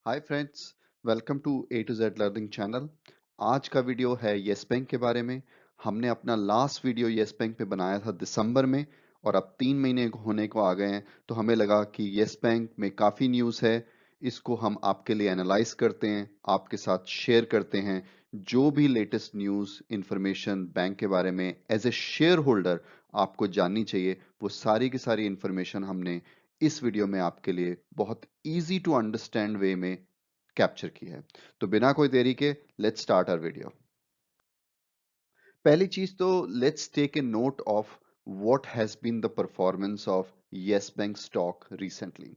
Hi friends, welcome to A to Z learning channel. आज का video है yes bank के बारे में। हमने अपना लास्ट वीडियो येस बैंक पे बनाया था दिसंबर में और अब 3 महीने होने को आ गए हैं, तो हमें लगा कि येस बैंक में काफ़ी न्यूज़ है। इसको हम आपके लिए एनालाइज करते हैं, आपके साथ शेयर करते हैं। जो भी लेटेस्ट न्यूज़ इंफॉर्मेशन बैंक के बारे में एज ए शेयर होल्डर आपको जाननी चाहिए, वो सारी की सारी इंफॉर्मेशन हमने इस वीडियो में आपके लिए बहुत इजी टू अंडरस्टैंड वे में कैप्चर की है। तो बिना कोई देरी के लेट्स स्टार्ट आवर वीडियो। पहली चीज तो let's take a note of what has been the performance of Yes Bank stock recently.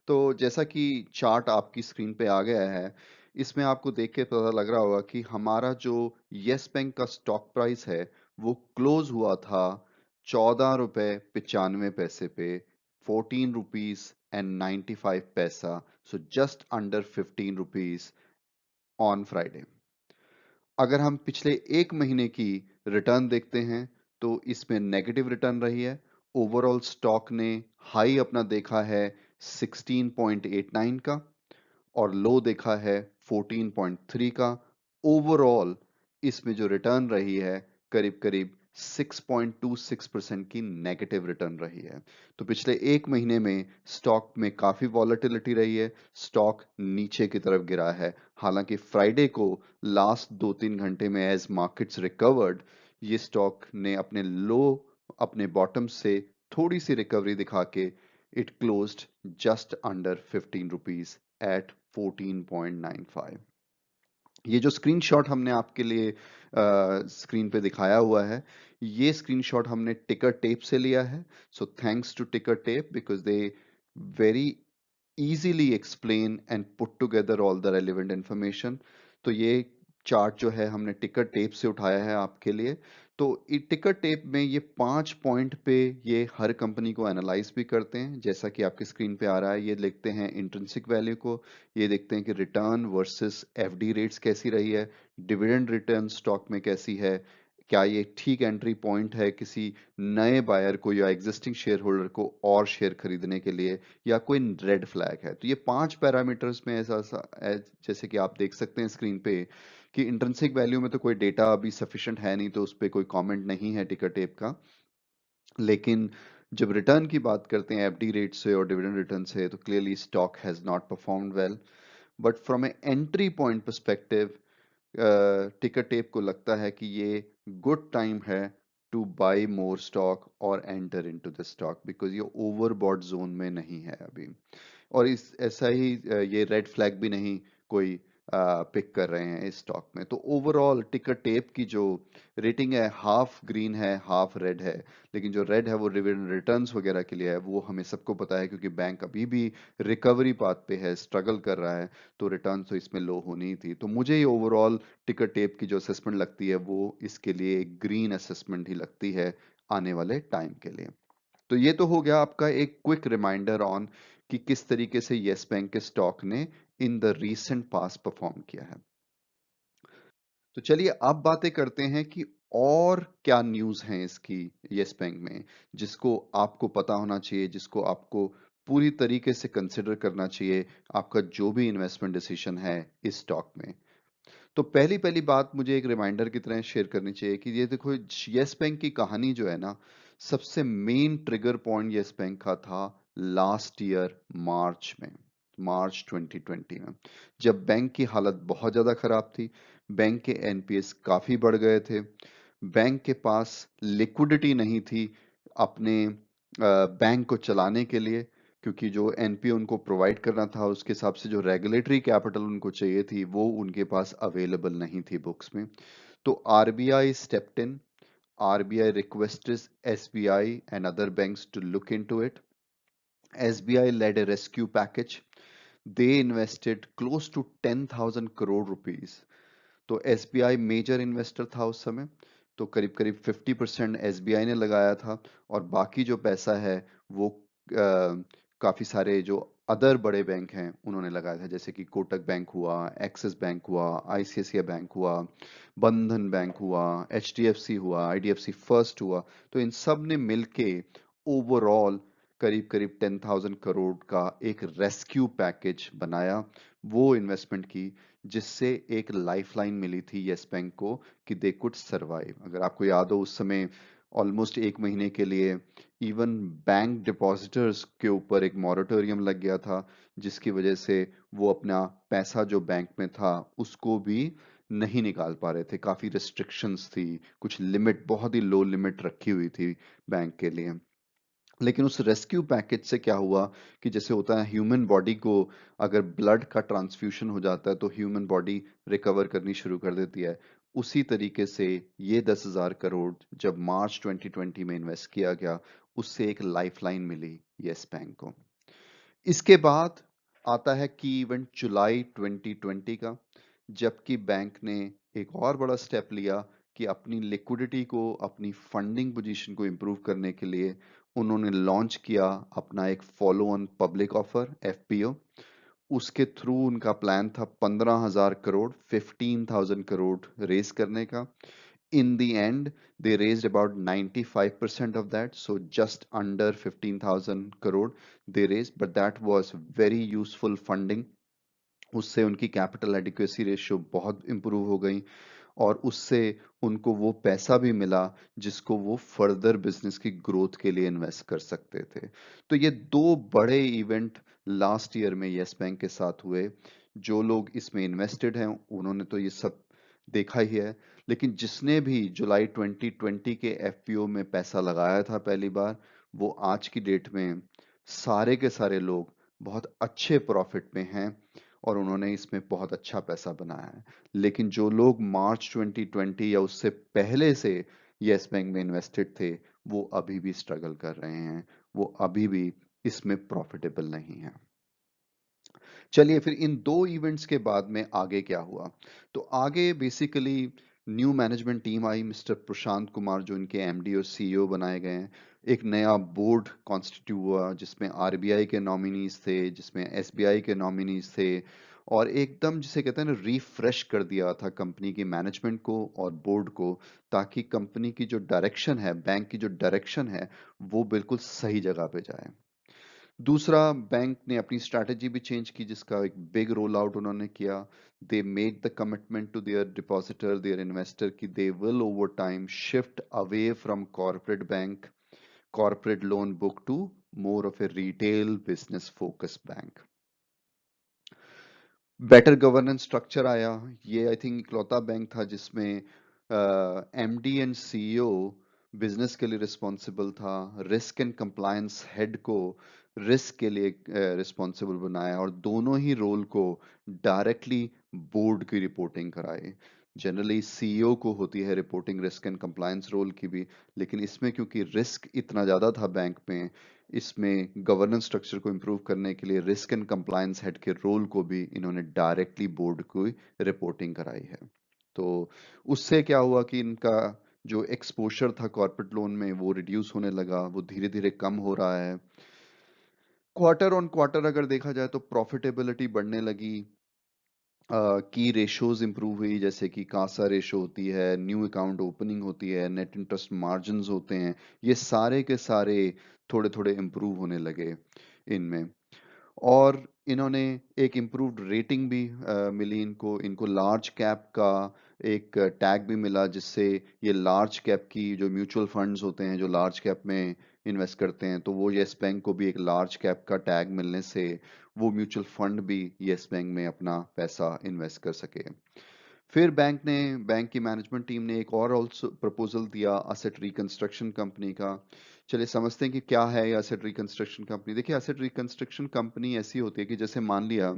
तो जैसा कि चार्ट आपकी स्क्रीन पे आ गया है, इसमें आपको देख के पता लग रहा होगा कि हमारा जो येस बैंक का स्टॉक प्राइस है वो क्लोज हुआ था 14 रुपए 95 पैसे पे, 14 रुपीज एंड 95 पैसा, so just under 15 rupees on Friday. अगर हम पिछले एक महीने की रिटर्न देखते हैं तो इसमें नेगेटिव रिटर्न रही है। ओवरऑल स्टॉक ने हाई अपना देखा है 16.89 का और लो देखा है 14.3 का। ओवरऑल इसमें जो रिटर्न रही है करीब करीब 6.26% की नेगेटिव रिटर्न रही है। तो पिछले एक महीने में स्टॉक में काफी वॉलेटिलिटी रही है, स्टॉक नीचे की तरफ गिरा है। हालांकि फ्राइडे को लास्ट 2-3 घंटे में एज मार्केट्स रिकवर्ड, ये स्टॉक ने अपने बॉटम से थोड़ी सी रिकवरी दिखा के it closed just under 15 rupees at 14.95। ये जो स्क्रीनशॉट हमने आपके लिए स्क्रीन पे दिखाया हुआ है, ये स्क्रीनशॉट हमने टिकर टेप से लिया है। So thanks to ticker tape because they very easily explain and put together all the relevant information। तो ये चार्ट जो है हमने टिकर टेप से उठाया है आपके लिए। तो टिकर टेप में ये 5 पॉइंट पे ये हर कंपनी को एनालाइज भी करते हैं, जैसा कि आपकी स्क्रीन पे आ रहा है। ये लिखते हैं इंट्रिंसिक वैल्यू को, ये देखते हैं कि रिटर्न वर्सेस एफडी रेट्स कैसी रही है, डिविडेंड रिटर्न स्टॉक में कैसी है, क्या ये ठीक एंट्री पॉइंट है किसी नए बायर को या एग्जिस्टिंग शेयर होल्डर को और शेयर खरीदने के लिए, या कोई रेड फ्लैग है। तो ये 5 पैरामीटर्स में जैसे कि आप देख सकते हैं स्क्रीन पे कि इंट्रिंसिक वैल्यू में तो कोई डेटा अभी सफिशिएंट है नहीं, तो उस पर कोई कमेंट नहीं है टिकर टेप का। लेकिन जब रिटर्न की बात करते हैं एफडी रेट से और डिविडेंड रिटर्न से, तो clearly stock has not performed well. But from A entry point perspective, टिकर टेप को लगता है कि ये गुड टाइम है टू बाय मोर स्टॉक और enter into the stock because ये ओवरबॉट जोन में नहीं है अभी। और इस ऐसा ही ये रेड फ्लैग भी नहीं कोई पिक कर रहे हैं इस स्टॉक में। तो ओवरऑल टिकर टेप की जो रेटिंग है हाफ ग्रीन है हाफ रेड है। लेकिन जो रेड है वो डिविडेंड रिटर्न्स वगैरह के लिए है, वो हमें सबको पता है क्योंकि बैंक अभी भी रिकवरी पाथ पे है, स्ट्रगल कर रहा है। तो रिटर्न तो इसमें लो होनी ही थी। तो मुझे ये ओवरऑल टिकर टेप की जो असेसमेंट लगती है वो इसके लिए एक ग्रीन असेसमेंट ही लगती है आने वाले टाइम के लिए। तो ये तो हो गया आपका एक क्विक रिमाइंडर ऑन कि किस तरीके से येस बैंक के स्टॉक ने in the recent pass perform किया है। तो चलिए अब बातें करते हैं कि और क्या न्यूज़ हैं इसकी येस बैंक में, जिसको आपको पता होना चाहिए, जिसको आपको पूरी तरीके से कंसिडर करना चाहिए आपका जो भी इन्वेस्टमेंट डिसीजन है इस स्टॉक में। तो पहली पहली बात मुझे एक रिमाइंडर की तरह शेयर करनी चाहिए कि ये देखो, येस बैंक की कहानी जो है ना, सबसे main trigger point yes bank का था लास्ट ईयर मार्च में, मार्च 2020 में, जब बैंक की हालत बहुत ज्यादा खराब थी। बैंक के एनपीएस काफी बढ़ गए थे, बैंक के पास लिक्विडिटी नहीं थी अपने बैंक को चलाने के लिए, क्योंकि जो एनपीए उनको प्रोवाइड करना था उसके हिसाब से जो रेगुलेटरी कैपिटल उनको चाहिए थी वो उनके पास अवेलेबल नहीं थी बुक्स में। तो RBI stepped in, RBI requested SBI and other banks to look into it. SBI led a rescue package. They invested close to 10,000 crore rupees। तो एसबीआई मेजर इन्वेस्टर था उस समय, तो करीब करीब 50% एसबीआई ने लगाया था और बाकी जो पैसा है वो काफी सारे जो अदर बड़े बैंक हैं उन्होंने लगाया था, जैसे कि कोटक बैंक हुआ, एक्सिस बैंक हुआ, आईसीआईसीआई बैंक हुआ, बंधन बैंक हुआ, एचडीएफसी हुआ, आईडीएफसी फर्स्ट हुआ। तो इन सब ने मिलके ओवरऑल करीब करीब 10,000 करोड़ का एक रेस्क्यू पैकेज बनाया, वो इन्वेस्टमेंट की, जिससे एक लाइफलाइन मिली थी यस बैंक को कि दे कुड सरवाइव। अगर आपको याद हो उस समय ऑलमोस्ट एक महीने के लिए इवन बैंक डिपॉजिटर्स के ऊपर एक मॉरेटोरियम लग गया था, जिसकी वजह से वो अपना पैसा जो बैंक में था उसको भी नहीं निकाल पा रहे थे। काफी रिस्ट्रिक्शंस थी, कुछ लिमिट, बहुत ही लो लिमिट रखी हुई थी बैंक के लिए। लेकिन उस रेस्क्यू पैकेज से क्या हुआ कि जैसे होता है ह्यूमन बॉडी को अगर ब्लड का ट्रांसफ्यूशन हो जाता है तो ह्यूमन बॉडी रिकवर करनी शुरू कर देती है। उसी तरीके से ये 10,000 करोड़ जब मार्च 2020 में इन्वेस्ट किया गया, उससे एक लाइफलाइन मिली यस बैंक को। इसके बाद आता है की इवेंट जुलाई 2020 का, जबकि बैंक ने एक और बड़ा स्टेप लिया कि अपनी लिक्विडिटी को, अपनी फंडिंग पोजीशन को इंप्रूव करने के लिए उन्होंने लॉन्च किया अपना एक follow on public offer FPO. उसके थ्रू उनका प्लान था 15,000 करोड़, 15,000 करोड़ रेस करने का। In the end, they raised about 95% of that, so just under 15,000 crore they raised, but that was very useful funding. उससे उनकी कैपिटल एडिक्वेसी रेशियो बहुत improve हो गई और उससे उनको वो पैसा भी मिला जिसको वो फर्दर बिजनेस की ग्रोथ के लिए इन्वेस्ट कर सकते थे। तो ये दो बड़े इवेंट लास्ट ईयर में यस बैंक के साथ हुए। जो लोग इसमें इन्वेस्टेड हैं उन्होंने तो ये सब देखा ही है, लेकिन जिसने भी जुलाई 2020 के एफपीओ में पैसा लगाया था पहली बार, वो आज की डेट में सारे के सारे लोग बहुत अच्छे प्रॉफिट में हैं और उन्होंने इसमें बहुत अच्छा पैसा बनाया है। लेकिन जो लोग मार्च 2020 या उससे पहले से यस बैंक में इन्वेस्टेड थे, वो अभी भी स्ट्रगल कर रहे हैं, वो अभी भी इसमें प्रॉफिटेबल नहीं है। चलिए फिर इन दो इवेंट्स के बाद में आगे क्या हुआ। तो आगे बेसिकली न्यू मैनेजमेंट टीम आई, मिस्टर प्रशांत कुमार जो इनके एमडी और सीईओ बनाए गए हैं। एक नया बोर्ड कॉन्स्टिट्यूट हुआ जिसमें आरबीआई के नॉमिनीज थे, जिसमें एसबीआई के नॉमिनीज थे, और एकदम जिसे कहते हैं ना रिफ्रेश कर दिया था कंपनी की मैनेजमेंट को और बोर्ड को, ताकि कंपनी की जो डायरेक्शन है, बैंक की जो डायरेक्शन है, वो बिल्कुल सही जगह पे जाए। दूसरा, बैंक ने अपनी स्ट्रैटेजी भी चेंज की जिसका एक बिग रोल आउट उन्होंने किया। They made the commitment to their depositor, their investor कि they will over time shift away from corporate bank, corporate loan book to more of a retail business focus bank. Better governance structure आया। ये I think इकलौता bank था जिसमें MD and CEO business के लिए responsible था। Risk and compliance head को risk के लिए रिस्पॉन्सिबल बनाया और दोनों ही रोल को डायरेक्टली बोर्ड की रिपोर्टिंग कराए। जनरली सीईओ को होती है reporting risk and compliance role की भी, लेकिन इसमें क्योंकि रिस्क इतना ज्यादा था बैंक में, इसमें गवर्नेंस स्ट्रक्चर को इम्प्रूव करने के लिए रिस्क एंड कंप्लायंस हेड के रोल को भी इन्होंने डायरेक्टली बोर्ड को रिपोर्टिंग कराई है। तो उससे क्या हुआ कि इनका जो एक्सपोजर था कॉर्पोरेट लोन में वो रिड्यूस होने लगा, वो धीरे धीरे कम हो रहा है। क्वार्टर ऑन क्वार्टर अगर देखा जाए तो प्रॉफिटेबिलिटी बढ़ने लगी, की रेशियोज इंप्रूव हुई, जैसे कि कासा रेशो होती है, न्यू अकाउंट ओपनिंग होती है, नेट इंटरेस्ट मार्जिन्स होते हैं, ये सारे के सारे थोड़े थोड़े इंप्रूव होने लगे इनमें। और इन्होंने एक इम्प्रूव्ड रेटिंग भी मिली इनको, इनको लार्ज कैप का एक टैग भी मिला, जिससे ये लार्ज कैप की जो म्यूचुअल फंड्स होते हैं जो लार्ज कैप में इन्वेस्ट करते हैं, तो वो येस बैंक को भी एक लार्ज कैप का टैग मिलने से वो म्यूचुअल फंड भी येस बैंक में अपना पैसा इन्वेस्ट कर सके। फिर बैंक की मैनेजमेंट टीम ने एक और ऑल्सो प्रपोजल दिया असेट रिकंस्ट्रक्शन कंपनी का। चलिए समझते हैं कि क्या है ये एसेट रिकंस्ट्रक्शन कंपनी। देखिए, एसेट रिकंस्ट्रक्शन कंपनी ऐसी होती है कि जैसे मान लिया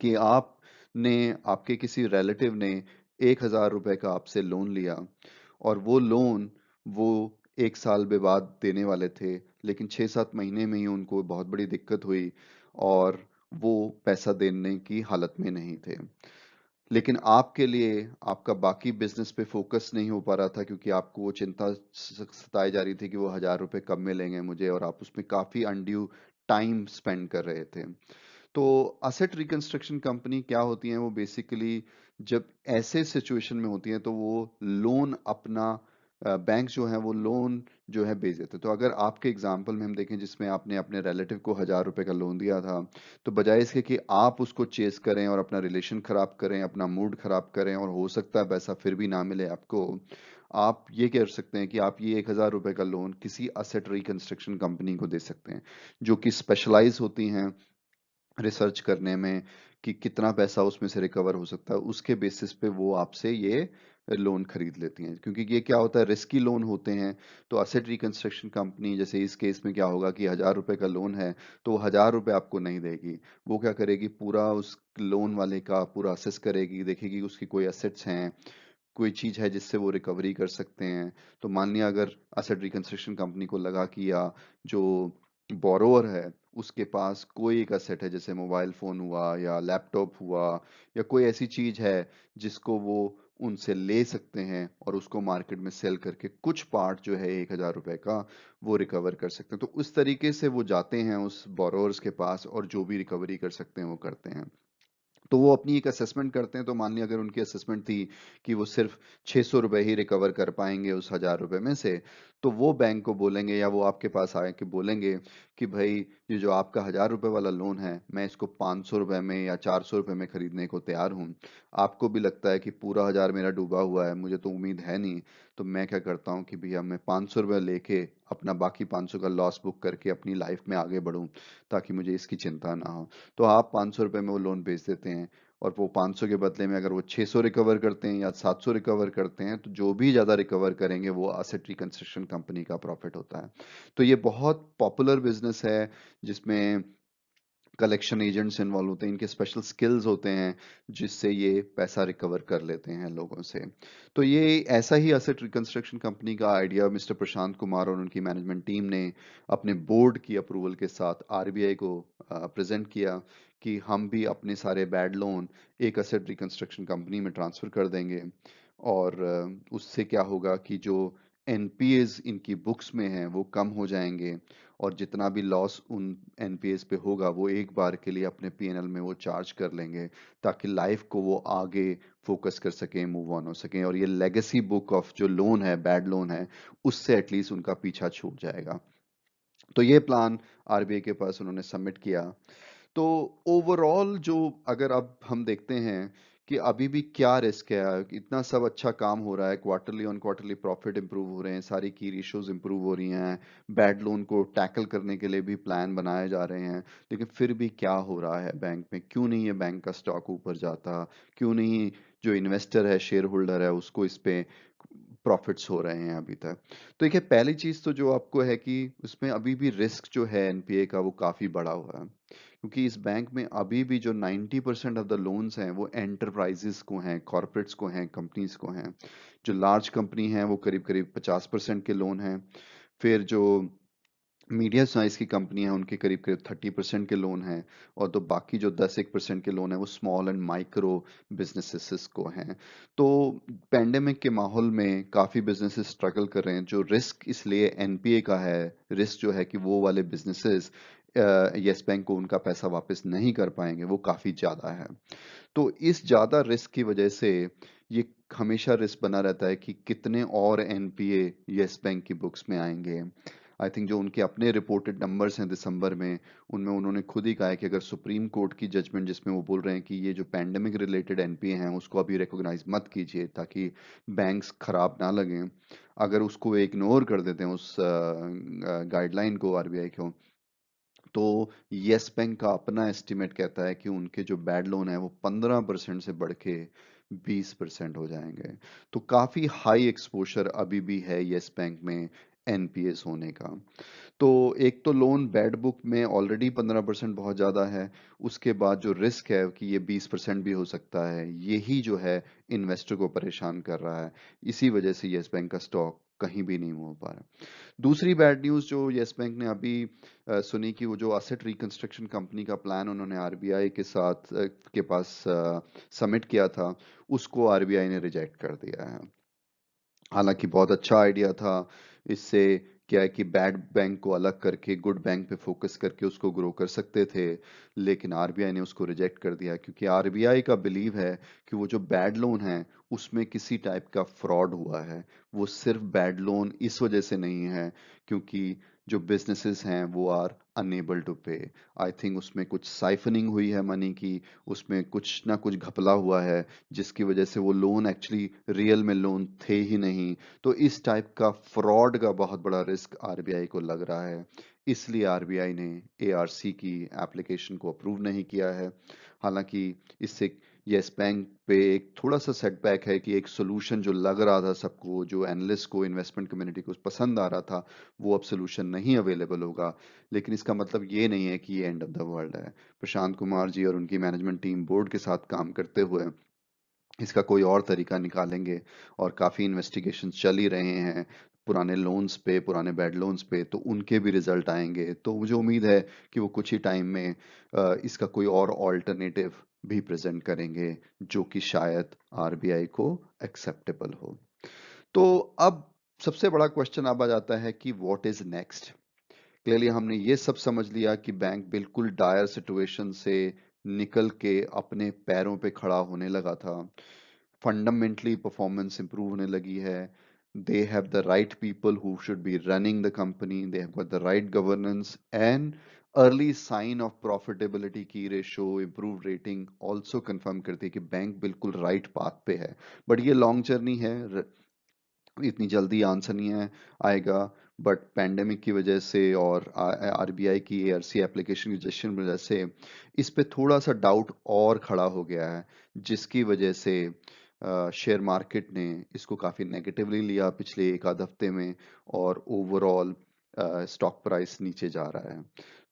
कि आपने, आपके किसी रिलेटिव ने 1,000 रुपए का आपसे लोन लिया और वो लोन वो 1 साल के बाद देने वाले थे, लेकिन 6-7 महीने में ही उनको बहुत बड़ी दिक्कत हुई और वो पैसा देने की हालत में नहीं थे। लेकिन आपके लिए आपका बाकी बिजनेस पे फोकस नहीं हो पा रहा था क्योंकि आपको वो चिंता सताई जा रही थी कि वो 1,000 रुपए कब मिलेंगे मुझे, और आप उसमें काफी अनड्यू टाइम स्पेंड कर रहे थे। तो असेट रिकंस्ट्रक्शन कंपनी क्या होती हैं, वो बेसिकली जब ऐसे सिचुएशन में होती हैं तो वो लोन अपना बैंक जो है वो लोन जो है बेच देते हैं। तो अगर आपके एग्जाम्पल में हम देखें जिसमें आपने अपने रिलेटिव को 1,000 रुपए का लोन दिया था, तो बजाय इसके कि आप उसको चेस करें और अपना रिलेशन खराब करें, अपना मूड खराब करें और हो सकता है पैसा फिर भी ना मिले आपको, आप ये कर सकते हैं कि आप ये 1,000 रुपए का लोन किसी असेट रिकंस्ट्रक्शन कंपनी को दे सकते हैं, जो कि स्पेशलाइज होती हैं रिसर्च करने में कि कितना पैसा उसमें से रिकवर हो सकता है। उसके बेसिस पे वो आपसे ये लोन खरीद लेती हैं, क्योंकि ये क्या होता है, रिस्की लोन होते हैं। तो असेट रिकंस्ट्रक्शन कंपनी जैसे इस केस में क्या होगा कि 1,000 रुपए का लोन है, तो वो 1,000 रुपए आपको नहीं देगी। वो क्या करेगी, पूरा उस लोन वाले का पूरा असेस करेगी, देखेगी उसकी कोई असेट्स हैं, कोई चीज है जिससे वो रिकवरी कर सकते हैं। तो मान लिया अगर असेट रिकंस्ट्रक्शन कंपनी को लगा कि या जो बोरोवर है उसके पास कोई एक असेट है, जैसे मोबाइल फोन हुआ या लैपटॉप हुआ या कोई ऐसी चीज है जिसको वो उनसे ले सकते हैं और उसको मार्केट में सेल करके कुछ पार्ट जो है 1,000 रुपए का वो रिकवर कर सकते हैं। तो उस तरीके से वो जाते हैं उस बोरोवर्स के पास और जो भी रिकवरी कर सकते हैं वो करते हैं। तो वो अपनी एक असेसमेंट करते हैं। तो मान लिया अगर उनकी असेसमेंट थी कि वो सिर्फ 600 रुपए ही रिकवर कर पाएंगे उस 1,000 रुपए में से, तो वो बैंक को बोलेंगे या वो आपके पास आए कि बोलेंगे कि भाई ये जो आपका 1,000 रुपए वाला लोन है, मैं इसको 500 रुपए में या 400 रुपए में खरीदने को तैयार हूँ। आपको भी लगता है कि पूरा 1,000 मेरा डूबा हुआ है, मुझे तो उम्मीद है नहीं। तो मैं क्या करता हूँ कि भैया मैं 500 रुपये लेके अपना बाकी 500 का लॉस बुक करके अपनी लाइफ में आगे बढ़ूं, ताकि मुझे इसकी चिंता ना हो। तो आप 500 रुपये में वो लोन बेच देते हैं, और वो 500 के बदले में अगर वो 600 रिकवर करते हैं या 700 रिकवर करते हैं, तो जो भी ज़्यादा रिकवर करेंगे वो असेट रिकंस्ट्रक्शन कंपनी का प्रॉफिट होता है। तो ये बहुत पॉपुलर बिजनेस है जिसमें कलेक्शन एजेंट्स इन्वॉल्व होते हैं, इनके स्पेशल स्किल्स होते हैं जिससे ये पैसा रिकवर कर लेते हैं लोगों से। तो ये ऐसा ही असेट रिकंस्ट्रक्शन कंपनी का आइडिया मिस्टर प्रशांत कुमार और उनकी मैनेजमेंट टीम ने अपने बोर्ड की अप्रूवल के साथ आरबीआई को प्रेजेंट किया कि हम भी अपने सारे बैड लोन एक असेट रिकंस्ट्रक्शन कंपनी में ट्रांसफर कर देंगे। और उससे क्या होगा कि जो एनपीएज इनकी बुक्स में है वो कम हो जाएंगे, और जितना भी लॉस उन एनपीएस पे होगा वो एक बार के लिए अपने पीएनएल में वो चार्ज कर लेंगे, ताकि लाइफ को वो आगे फोकस कर सकें, मूव ऑन हो सकें, और ये लेगेसी बुक ऑफ जो लोन है, बैड लोन है, उससे एटलीस्ट उनका पीछा छूट जाएगा। तो ये प्लान आरबीआई के पास उन्होंने सबमिट किया। तो ओवरऑल जो अगर अब हम देखते हैं कि अभी भी क्या रिस्क है, इतना सब अच्छा काम हो रहा है, quarterly on quarterly profit improve हो रहे हैं, सारी की रेशियोज इंप्रूव हो रही हैं, बैड लोन को टैकल करने के लिए भी प्लान बनाए जा रहे हैं, लेकिन फिर भी क्या हो रहा है बैंक में, क्यों नहीं ये बैंक का स्टॉक ऊपर जाता, क्यों नहीं जो इन्वेस्टर है, शेयर होल्डर है, उसको इस पे प्रॉफिट्स हो रहे हैं अभी तक। तो देखिए, पहली चीज तो जो आपको है कि उसमें अभी भी रिस्क जो है एनपीए का वो काफी बड़ा हुआ है, क्योंकि इस बैंक में अभी भी जो 90% ऑफ द लोन्स हैं वो एंटरप्राइजेस को हैं, कॉरपोरेट्स को हैं, कंपनीज को हैं। जो लार्ज कंपनी हैं वो करीब करीब 50% के लोन हैं। फिर जो मीडियम साइज की कंपनी है उनके करीब करीब 30% के लोन हैं। और तो बाकी जो 10-1% के लोन है वो स्मॉल एंड माइक्रो बिजनेसेस को हैं। तो पेंडेमिक के माहौल में काफी बिजनेसेस स्ट्रगल कर रहे हैं। जो रिस्क इसलिए एनपीए का है, रिस्क जो है कि वो वाले बिजनेसेस यस बैंक को उनका पैसा वापस नहीं कर पाएंगे, वो काफी ज्यादा है। तो इस ज्यादा रिस्क की वजह से ये हमेशा रिस्क बना रहता है कि कितने और एनपीए यस बैंक की बुक्स में आएंगे। आई थिंक जो उनके अपने रिपोर्टेड नंबर्स हैं दिसंबर में, उनमें उन्होंने खुद ही कहा है कि अगर सुप्रीम कोर्ट की जजमेंट जिसमें वो बोल रहे हैं कि ये जो पैंडेमिक रिलेटेड एनपीए हैं उसको अभी रिकॉग्नाइज मत कीजिए ताकि बैंक्स खराब ना लगें, अगर उसको इग्नोर कर देते हैं उस गाइडलाइन को आरबीआई को, तो यस बैंक का अपना एस्टिमेट कहता है कि उनके जो बैड लोन है वो 15% से बढ़ के 20% हो जाएंगे। तो काफी हाई एक्सपोजर अभी भी है यस बैंक में एनपीएस होने का। तो एक तो लोन बैड बुक में ऑलरेडी 15% बहुत ज्यादा है, उसके बाद जो रिस्क है कि ये 20% भी हो सकता है, यही जो है इन्वेस्टर को परेशान कर रहा है। इसी वजह से यस बैंक का स्टॉक कहीं भी नहीं हो पा रहा। दूसरी बैड न्यूज जो यस बैंक ने अभी सुनी कि वो जो असेट रिकंस्ट्रक्शन कंपनी का प्लान उन्होंने आरबीआई के साथ के पास सबमिट किया था, उसको आरबीआई ने रिजेक्ट कर दिया है। हालांकि बहुत अच्छा आइडिया था। इससे क्या है कि बैड बैंक को अलग करके गुड बैंक पे फोकस करके उसको ग्रो कर सकते थे, लेकिन आरबीआई ने उसको रिजेक्ट कर दिया, क्योंकि आरबीआई का बिलीव है कि वो जो बैड लोन है उसमें किसी टाइप का फ्रॉड हुआ है। वो सिर्फ बैड लोन इस वजह से नहीं है क्योंकि जो बिजनेसेस हैं वो आर अनएबल टू पे। आई थिंक उसमें कुछ साइफनिंग हुई है मनी की, उसमें कुछ ना कुछ घपला हुआ है जिसकी वजह से वो लोन एक्चुअली रियल में लोन थे ही नहीं। तो इस टाइप का फ्रॉड का बहुत बड़ा रिस्क आरबीआई को लग रहा है, इसलिए आरबीआई ने एआरसी की एप्लीकेशन को अप्रूव नहीं किया है। हालांकि इससे यस बैंक पे एक थोड़ा सा सेटबैक है कि एक सोल्यूशन जो लग रहा था सबको, जो एनालिस्ट को, इन्वेस्टमेंट कम्युनिटी को पसंद आ रहा था, वो अब सोल्यूशन नहीं अवेलेबल होगा। लेकिन इसका मतलब ये नहीं है कि ये एंड ऑफ द वर्ल्ड है। प्रशांत कुमार जी और उनकी मैनेजमेंट टीम बोर्ड के साथ काम करते हुए इसका कोई और तरीका निकालेंगे, और काफ़ी इन्वेस्टिगेशन चल ही रहे हैं पुराने लोन्स पे, पुराने बैड लोन्स पे, तो उनके भी रिजल्ट आएंगे। तो मुझे उम्मीद है कि वो कुछ ही टाइम में इसका कोई और ऑल्टरनेटिव भी प्रेजेंट करेंगे जो कि शायद आरबीआई को एक्सेप्टेबल हो। तो अब सबसे बड़ा क्वेश्चन अब आ जाता है कि व्हाट इज नेक्स्ट। क्लियरली हमने ये सब समझ लिया कि बैंक बिल्कुल डायर सिचुएशन से निकल के अपने पैरों पे खड़ा होने लगा था, फंडामेंटली परफॉर्मेंस इंप्रूव होने लगी है, they have the right people who should be running the company, they have got the right governance and early sign of profitability की ratio, improve rating also confirm करती है कि बैंक बिल्कुल right path पे है। बट ये long journey है, इतनी जल्दी आंसर नहीं है आएगा। बट पैंडेमिक की वजह से और आरबीआई की एआरसी एप्लीकेशन की जेशन की वजह से इस पे थोड़ा सा डाउट और खड़ा हो गया है, जिसकी वजह से शेयर मार्केट ने इसको काफ़ी नेगेटिवली लिया पिछले एक आध हफ्ते में, और ओवरऑल स्टॉक प्राइस नीचे जा रहा है।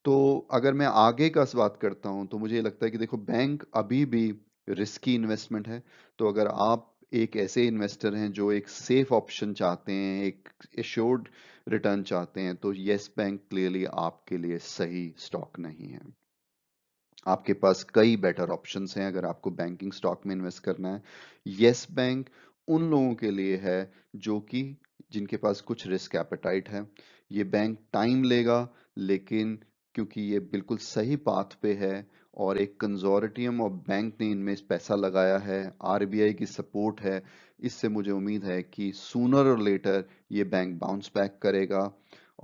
तो अगर मैं आगे का बात करता हूं तो मुझे लगता है कि देखो, बैंक अभी भी रिस्की इन्वेस्टमेंट है। तो अगर आप एक ऐसे इन्वेस्टर हैं जो एक सेफ ऑप्शन चाहते हैं, एक एश्योर्ड रिटर्न चाहते हैं, तो येस बैंक क्लियरली आपके लिए सही स्टॉक नहीं है। आपके पास कई बेटर ऑप्शंस हैं अगर आपको बैंकिंग स्टॉक में इन्वेस्ट करना है। येस बैंक उन लोगों के लिए है जो कि जिनके पास कुछ रिस्क एपेटाइट है। ये बैंक टाइम लेगा, लेकिन क्योंकि ये बिल्कुल सही पाथ पे है और एक कंजोर्टियम ऑफ बैंक ने इनमें पैसा लगाया है, आरबीआई की सपोर्ट है, इससे मुझे उम्मीद है कि सूनर और लेटर ये बैंक बाउंस बैक करेगा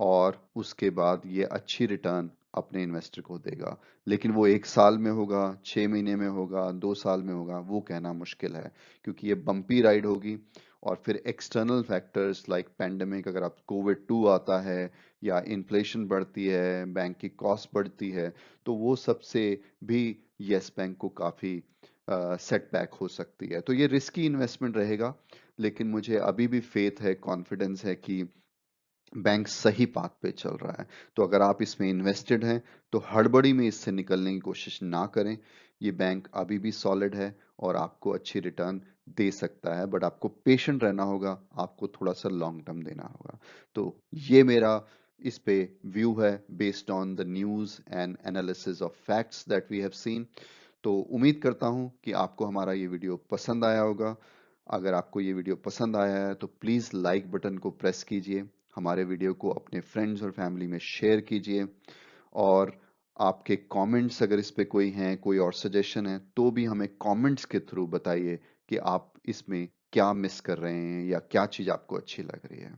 और उसके बाद ये अच्छी रिटर्न अपने इन्वेस्टर को देगा। लेकिन वो 1 साल में होगा, 6 महीने में होगा, 2 साल में होगा, वो कहना मुश्किल है, क्योंकि ये बम्पी राइड होगी। और फिर एक्सटर्नल फैक्टर्स लाइक पैंडेमिक, अगर आप कोविड 2 आता है या इन्फ्लेशन बढ़ती है, बैंक की कॉस्ट बढ़ती है, तो वो सबसे भी यस बैंक को काफ़ी सेटबैक हो सकती है। तो ये रिस्की इन्वेस्टमेंट रहेगा, लेकिन मुझे अभी भी फेथ है, कॉन्फिडेंस है कि बैंक सही पाथ पे चल रहा है। तो अगर आप इसमें इन्वेस्टेड हैं तो हड़बड़ी में इससे निकलने की कोशिश ना करें। ये बैंक अभी भी सॉलिड है और आपको अच्छी रिटर्न दे सकता है, बट आपको पेशेंट रहना होगा, आपको थोड़ा सा लॉन्ग टर्म देना होगा। तो ये मेरा इस पे व्यू है based on the news and analysis of facts that we have seen. तो उम्मीद करता हूँ कि आपको हमारा ये वीडियो पसंद आया होगा। अगर आपको ये वीडियो पसंद आया है तो प्लीज़ लाइक बटन को प्रेस कीजिए, हमारे वीडियो को अपने फ्रेंड्स और फैमिली में शेयर कीजिए, और आपके कमेंट्स अगर इस पे कोई हैं, कोई और सजेशन है, तो भी हमें कमेंट्स के थ्रू बताइए कि आप इसमें क्या मिस कर रहे हैं या क्या चीज़ आपको अच्छी लग रही है।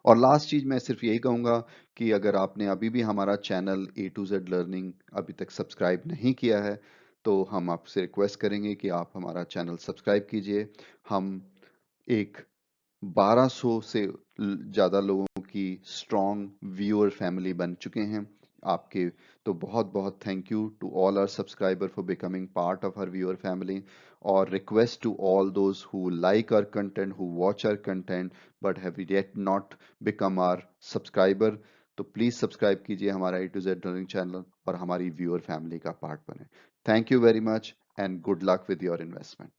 और लास्ट चीज मैं सिर्फ यही कहूंगा कि अगर आपने अभी भी हमारा channel A to Z learning अभी तक सब्सक्राइब नहीं किया है, तो हम आपसे रिक्वेस्ट करेंगे कि आप हमारा चैनल सब्सक्राइब कीजिए। हम एक 1200 से ज़्यादा लोगों की स्ट्रॉन्ग व्यूअर फैमिली बन चुके हैं आपके। तो बहुत बहुत thank you to all our subscriber for becoming part of our viewer family, और request to all those who like our content, who watch our content but have yet not become our subscriber, तो please subscribe कीजिए हमारा A to Z learning channel और हमारी viewer family का part बने। Thank you very much and good luck with your investment.